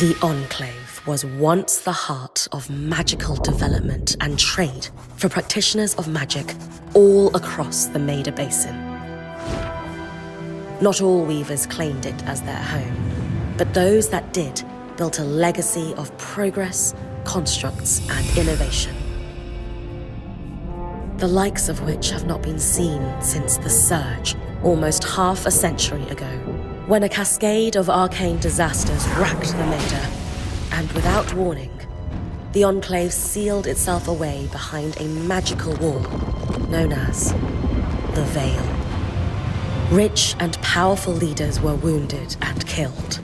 The Enclave was once the heart of magical development and trade for practitioners of magic all across the Maida Basin. Not all weavers claimed it as their home, but those that did built a legacy of progress, constructs, and innovation. The likes of which have not been seen since the Surge, almost half a century ago, when a cascade of arcane disasters racked the Maida, and without warning, the Enclave sealed itself away behind a magical wall known as the Veil. Rich and powerful leaders were wounded and killed.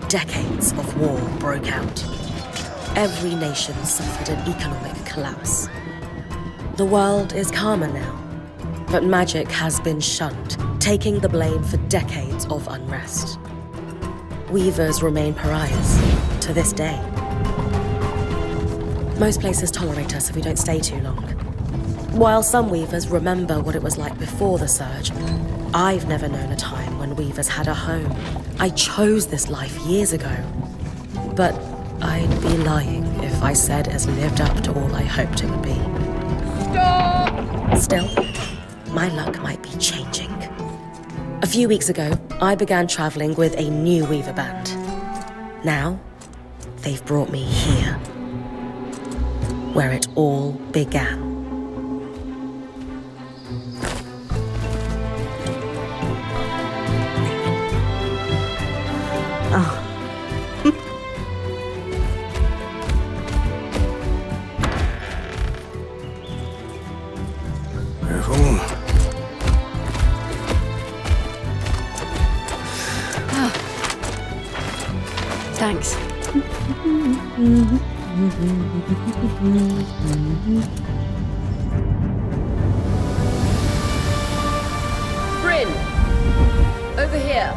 Decades of war broke out. Every nation suffered an economic collapse. The world is calmer now, but magic has been shunned, taking the blame for decades of unrest. Weavers remain pariahs to this day. Most places tolerate us if we don't stay too long. While some weavers remember what it was like before the Surge, I've never known a time when weavers had a home. I chose this life years ago, but I'd be lying if I said it's lived up to all I hoped it would be. Stop! Still, my luck might be changing. A few weeks ago, I began traveling with a new weaver band. Now, they've brought me here, where it all began. Oh. Thanks. Brynn! Over here.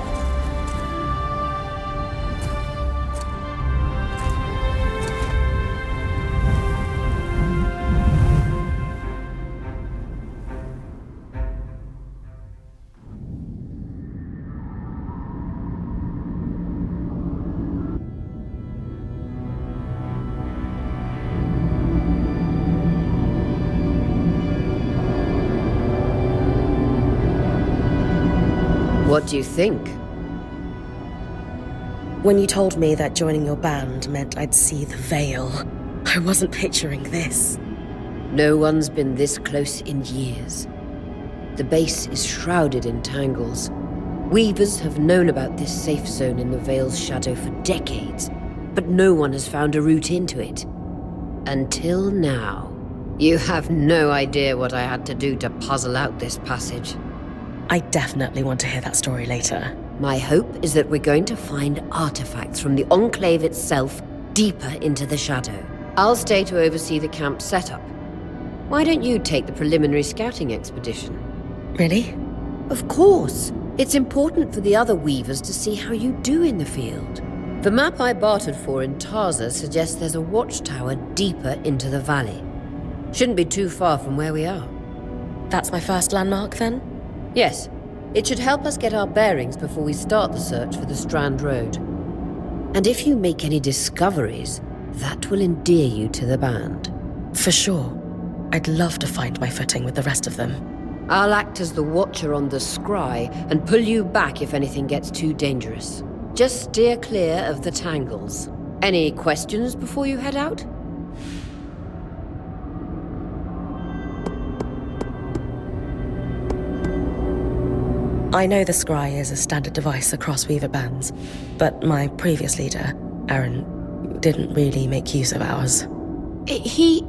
What do you think? When you told me that joining your band meant I'd see the Veil, I wasn't picturing this. No one's been this close in years. The base is shrouded in tangles. Weavers have known about this safe zone in the Veil's shadow for decades, but no one has found a route into it. Until now. You have no idea what I had to do to puzzle out this passage. I definitely want to hear that story later. My hope is that we're going to find artifacts from the Enclave itself deeper into the shadow. I'll stay to oversee the camp setup. Why don't you take the preliminary scouting expedition? Really? Of course. It's important for the other weavers to see how you do in the field. The map I bartered for in Tarza suggests there's a watchtower deeper into the valley. Shouldn't be too far from where we are. That's my first landmark, then? Yes. It should help us get our bearings before we start the search for the Strand Road. And if you make any discoveries, that will endear you to the band. For sure. I'd love to find my footing with the rest of them. I'll act as the watcher on the scry and pull you back if anything gets too dangerous. Just steer clear of the tangles. Any questions before you head out? I know the scry is a standard device across weaver bands, but my previous leader, Aaron, didn't really make use of ours. He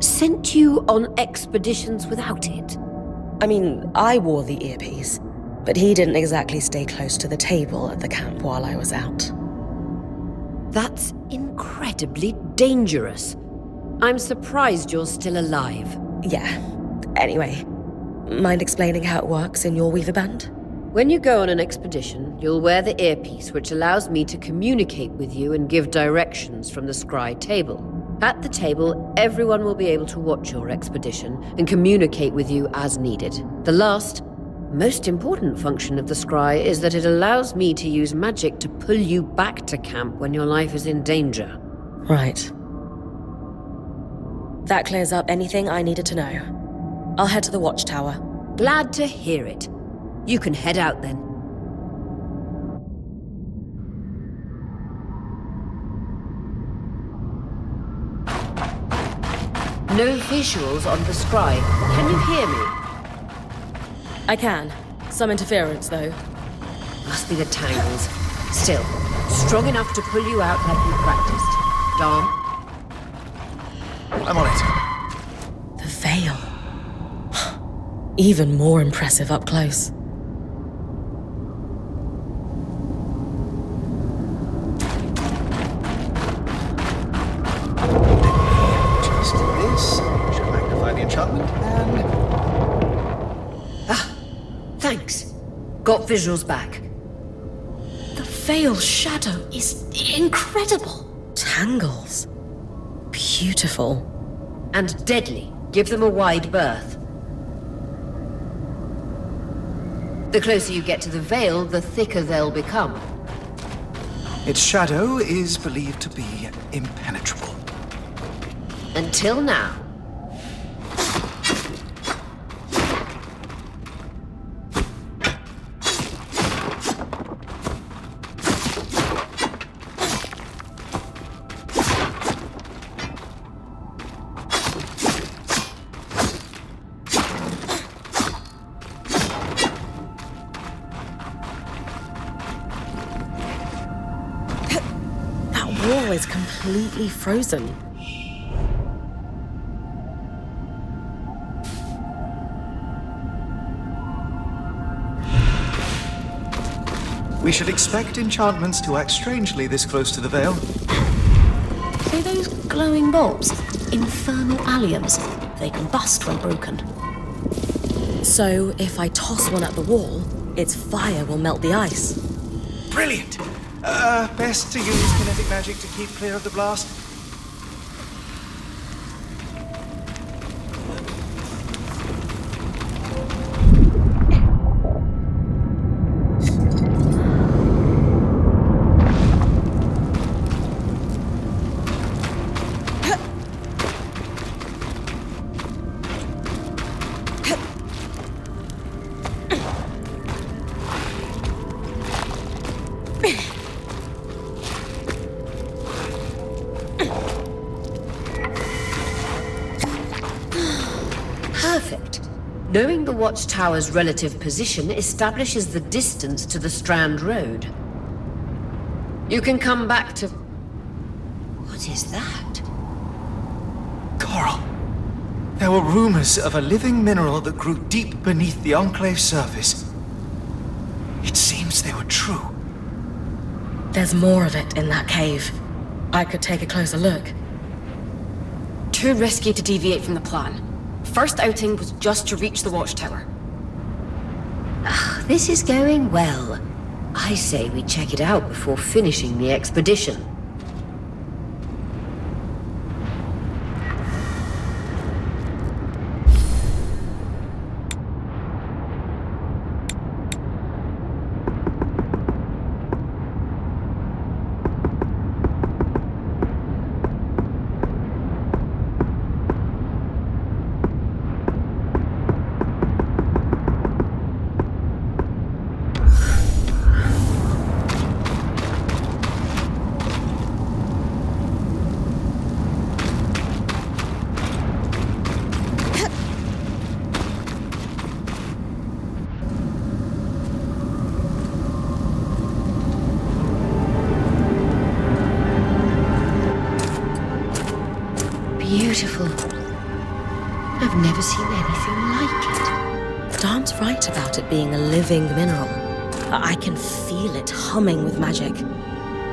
sent you on expeditions without it? I mean, I wore the earpiece, but he didn't exactly stay close to the table at the camp while I was out. That's incredibly dangerous. I'm surprised you're still alive. Yeah. Anyway, mind explaining how it works in your weaver band? When you go on an expedition, you'll wear the earpiece, which allows me to communicate with you and give directions from the scry table. At the table, everyone will be able to watch your expedition and communicate with you as needed. The last most important function of the scry is that it allows me to use magic to pull you back to camp when your life is in danger. Right. That clears up anything I needed to know. I'll head to the watchtower. Glad to hear it. You can head out then. No visuals on the scry. Can you hear me? I can. Some interference, though. Must be the tangles. Still, strong enough to pull you out like you practiced. Dom? I'm on it. The veil. Even more impressive up close. Just this. Should magnify the enchantment and... Thanks. Got visuals back. The veil shadow is incredible. Tangles. Beautiful. And deadly. Give them a wide berth. The closer you get to the veil, the thicker they'll become. Its shadow is believed to be impenetrable. Until now. Wall is completely frozen. We should expect enchantments to act strangely this close to the veil. So those glowing bulbs, infernal alliums, they combust when broken. So if I toss one at the wall, its fire will melt the ice. Brilliant! Best to use kinetic magic to keep clear of the blast. Perfect. Knowing the watchtower's relative position establishes the distance to the Strand Road. You can come back to... What is that? Coral. There were rumors of a living mineral that grew deep beneath the Enclave surface. It seems they were true. There's more of it in that cave. I could take a closer look. Too risky to deviate from the plan. First outing was just to reach the watchtower. This is going well. I say we check it out before finishing the expedition. Beautiful. I've never seen anything like it. Dom's right about it being a living mineral. I can feel it humming with magic.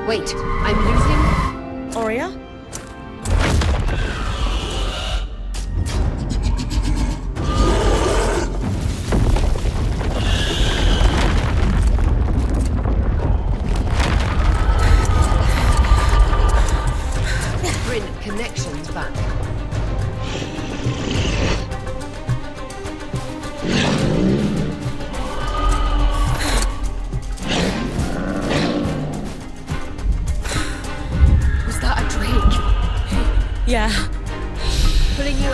Wait, I'm losing... Aurea? Brynn, connections back.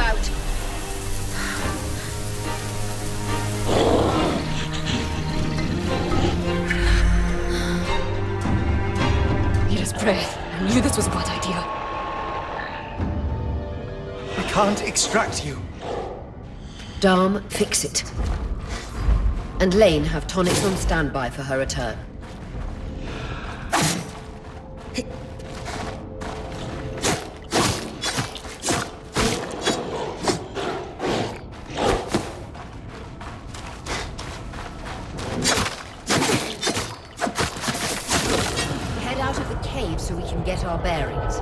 out. Mira's breath. I knew this was a bad idea. I can't extract you. Darm, fix it. And Lane have tonics on standby for her return. Head out of the cave so we can get our bearings.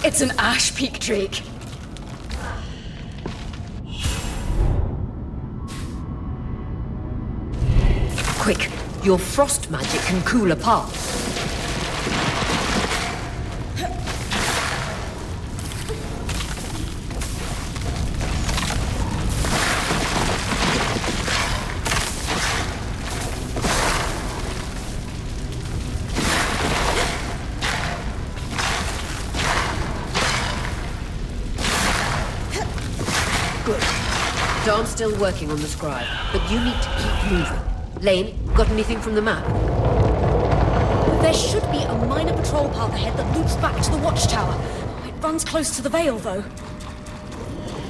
It's an ash peak drake. Quick, your frost magic can cool a path. Darm's still working on the scribe, but you need to keep moving. Lane, got anything from the map? There should be a minor patrol path ahead that loops back to the watchtower. It runs close to the Vale, though.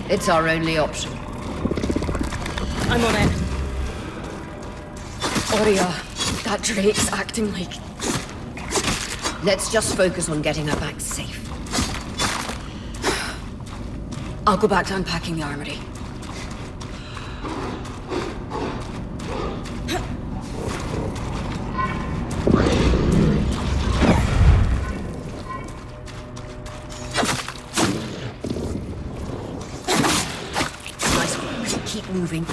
It's our only option. I'm on it. Oria, that drake's acting like... Let's just focus on getting her back safe. I'll go back to unpacking the armory. Nice work. Keep moving.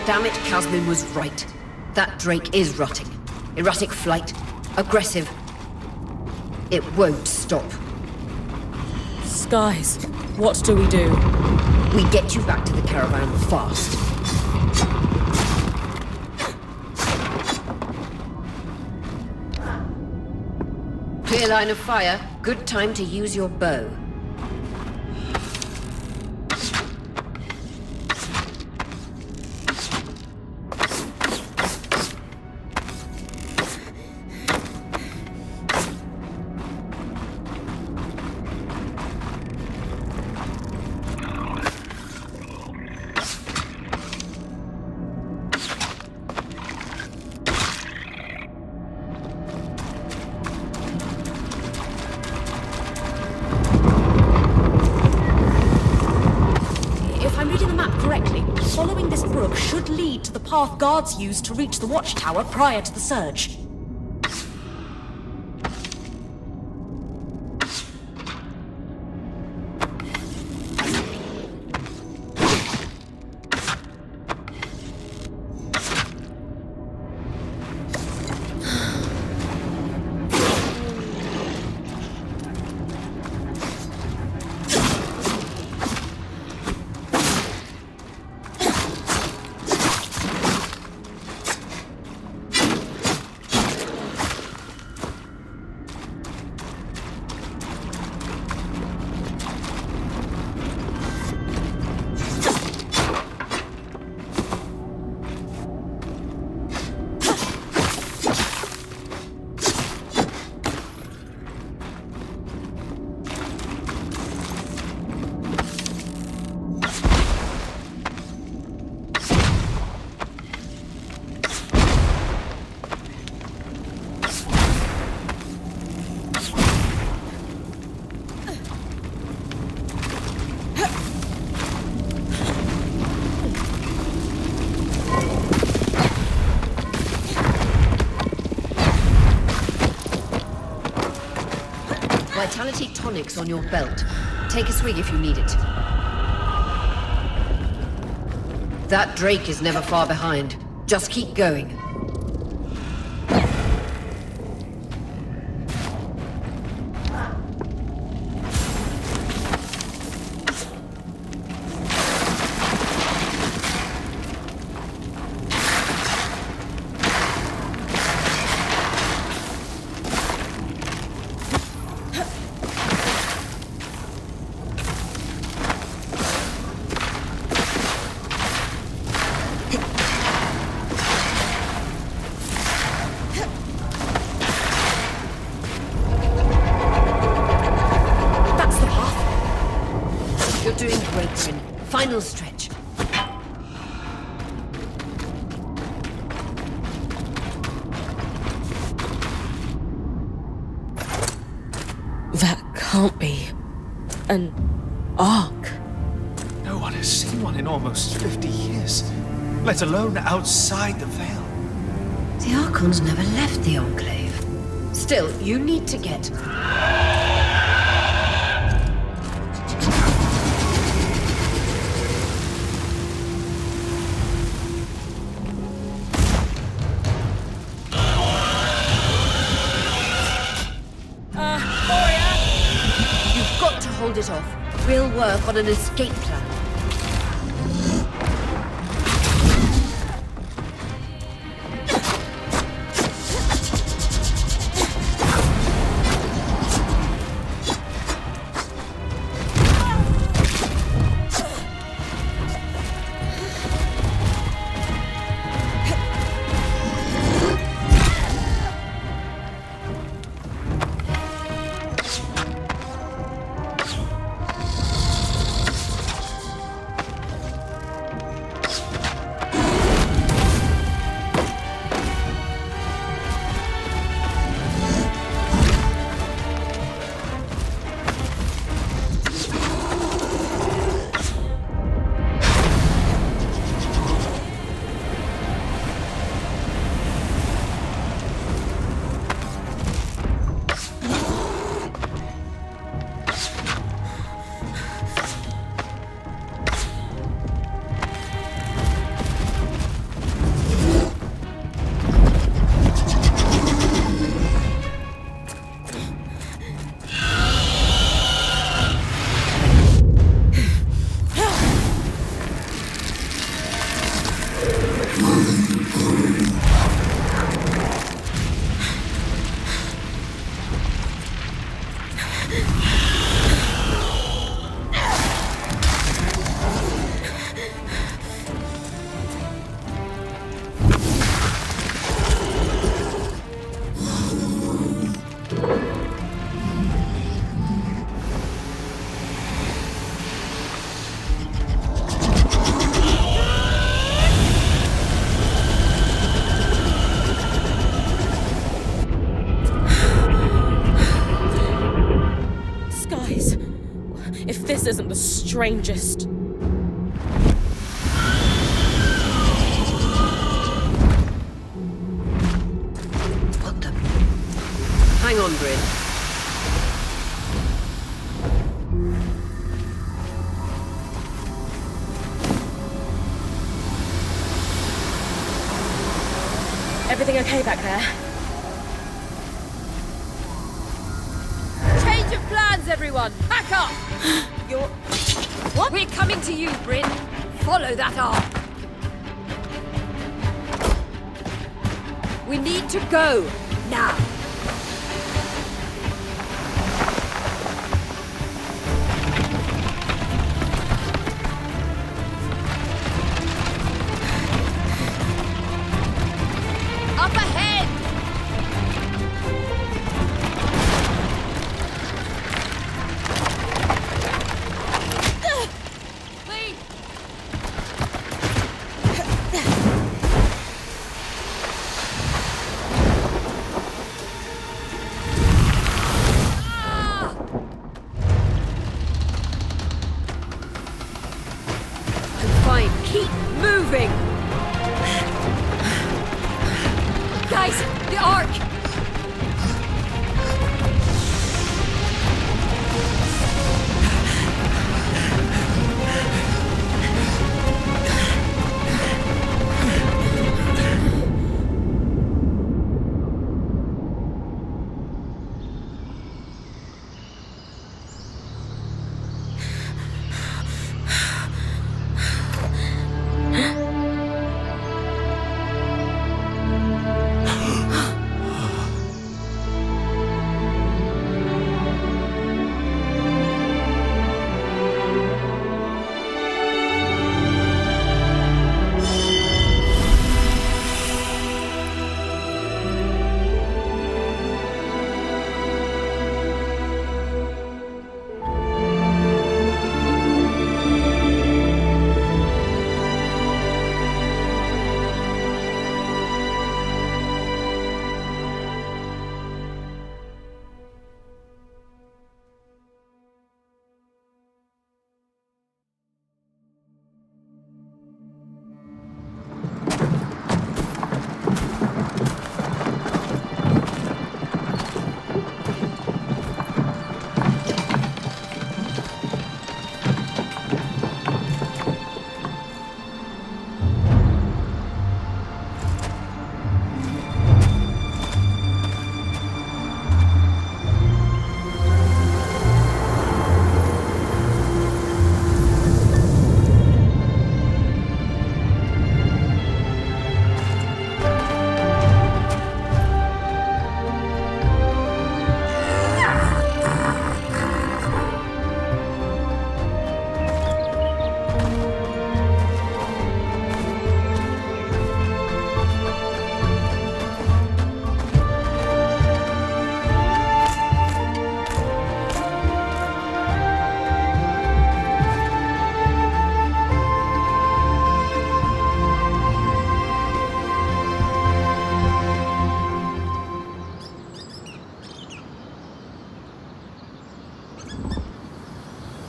Damn it, Casmin was right. That drake is rotting. Erratic flight. Aggressive. It won't stop. Skies, what do we do? We get you back to the caravan fast. Clear line of fire. Good time to use your bow. mark should lead to the path guards used to reach the watchtower prior to the surge. Vitality tonics on your belt. Take a swig if you need it. That Drake is never far behind. Just keep going. Final stretch. That can't be an arc. No one has seen one in almost 50 years, let alone outside the Veil. The Archons never left the Enclave. Still, you need to get... Hold it off. We'll work on an escape plan. This isn't the strangest. on, Brynn. Everything okay back there? Change of plans, everyone! Pack up! You're... What? We're coming to you, Brynn. Follow that arc. We need to go, now. Up ahead! Please! Fine, keep moving! Guys, the arc!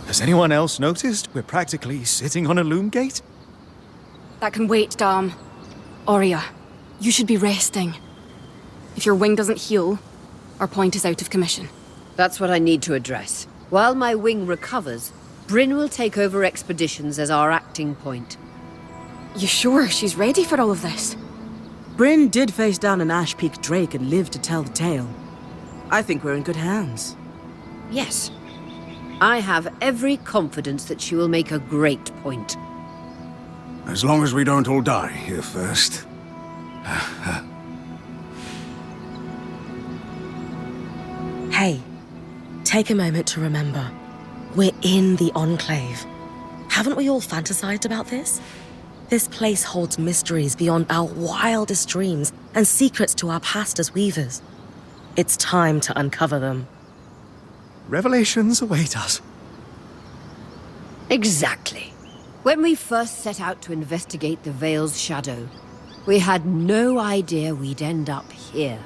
Has anyone else noticed we're practically sitting on a loom gate? That can wait, Dom. Aurea, you should be resting. If your wing doesn't heal, our point is out of commission. That's what I need to address. While my wing recovers, Brynn will take over expeditions as our acting point. You sure she's ready for all of this? Brynn did face down an Ash Peak Drake and lived to tell the tale. I think we're in good hands. Yes. I have every confidence that she will make a great point. As long as we don't all die here first. Hey, take a moment to remember. We're in the Enclave. Haven't we all fantasized about this? This place holds mysteries beyond our wildest dreams and secrets to our past as weavers. It's time to uncover them. Revelations await us. Exactly. When we first set out to investigate the Veil's shadow, we had no idea we'd end up here.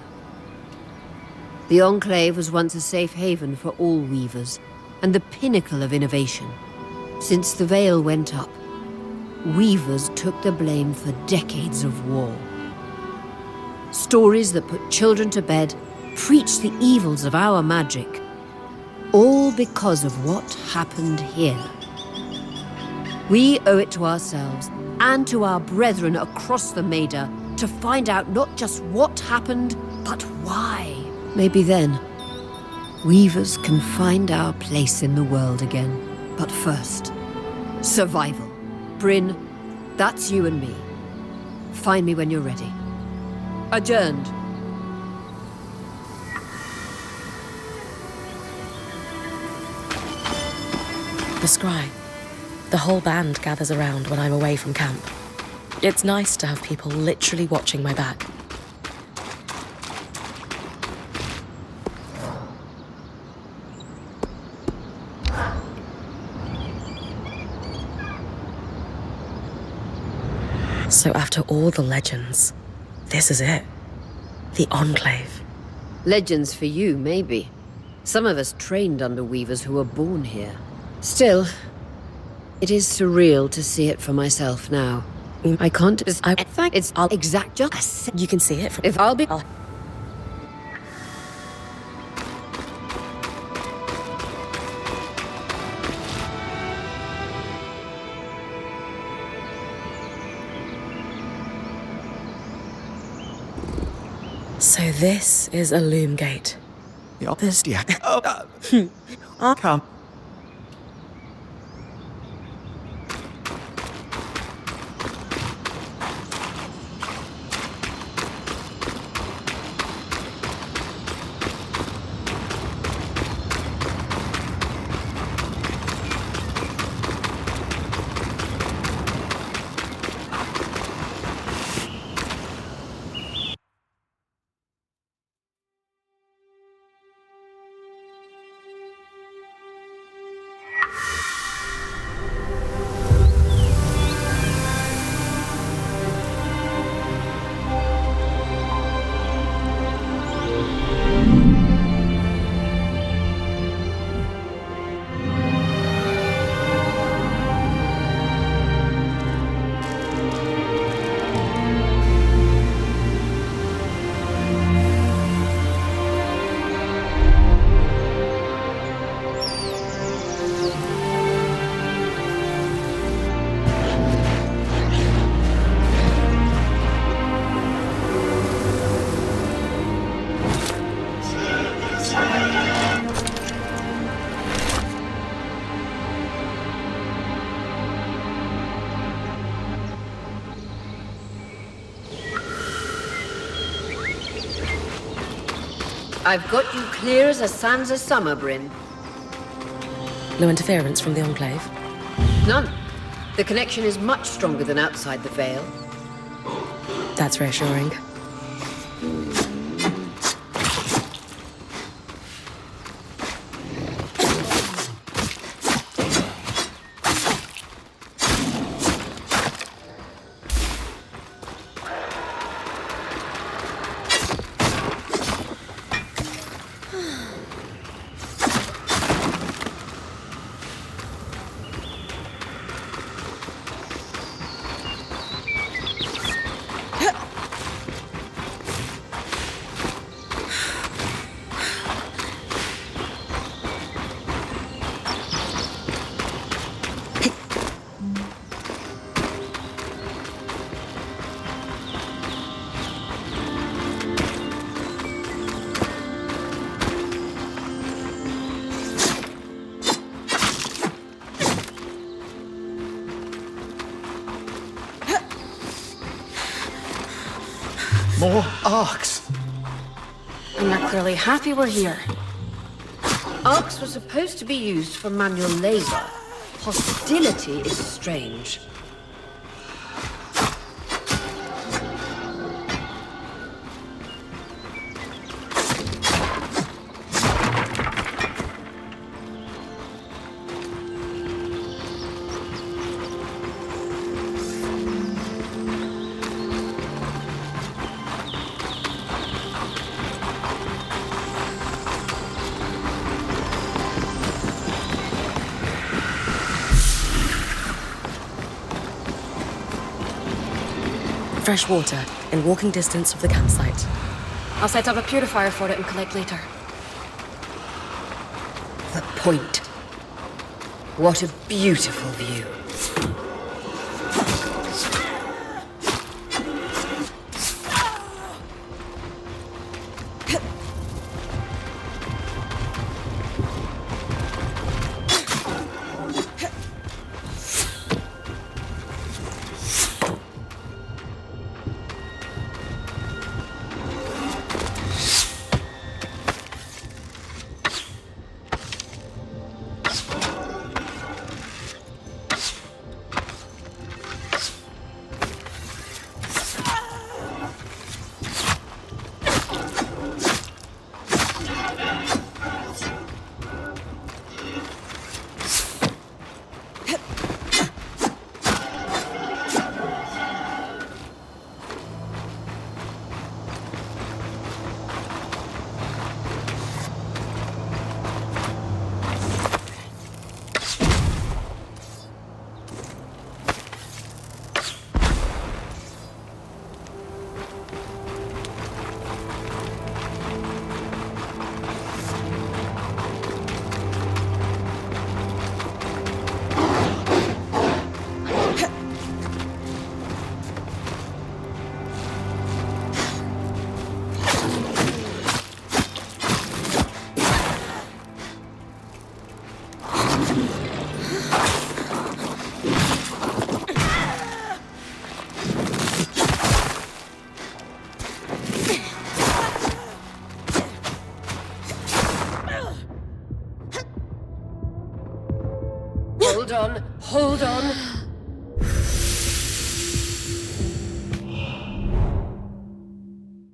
The Enclave was once a safe haven for all weavers, and the pinnacle of innovation. Since the Veil went up, weavers took the blame for decades of war. Stories that put children to bed, preach the evils of our magic. All because of what happened here. We owe it to ourselves and to our brethren across the Maida to find out not just what happened, but why. Maybe then, Weavers can find our place in the world again. But first, survival. Brynn, that's you and me. Find me when you're ready. Adjourned. The scry. The whole band gathers around when I'm away from camp. It's nice to have people literally watching my back. So after all the legends, this is it. The Enclave. Legends for you, maybe. Some of us trained under Weavers who were born here. Still, it is surreal to see it for myself now. I can't... In fact, it's exact just... You can see it from... If I'll be... So this is a loom gate. This, yeah. Come. I've got you clear as a sands of summer, Brynn. No interference from the Enclave? None. The connection is much stronger than outside the Veil. That's reassuring. More arcs. And you're clearly happy we're here. Arcs were supposed to be used for manual labor. Hostility is strange. Fresh water in walking distance of the campsite. I'll set up a purifier for it and collect later. The point. What a beautiful view. Hold on.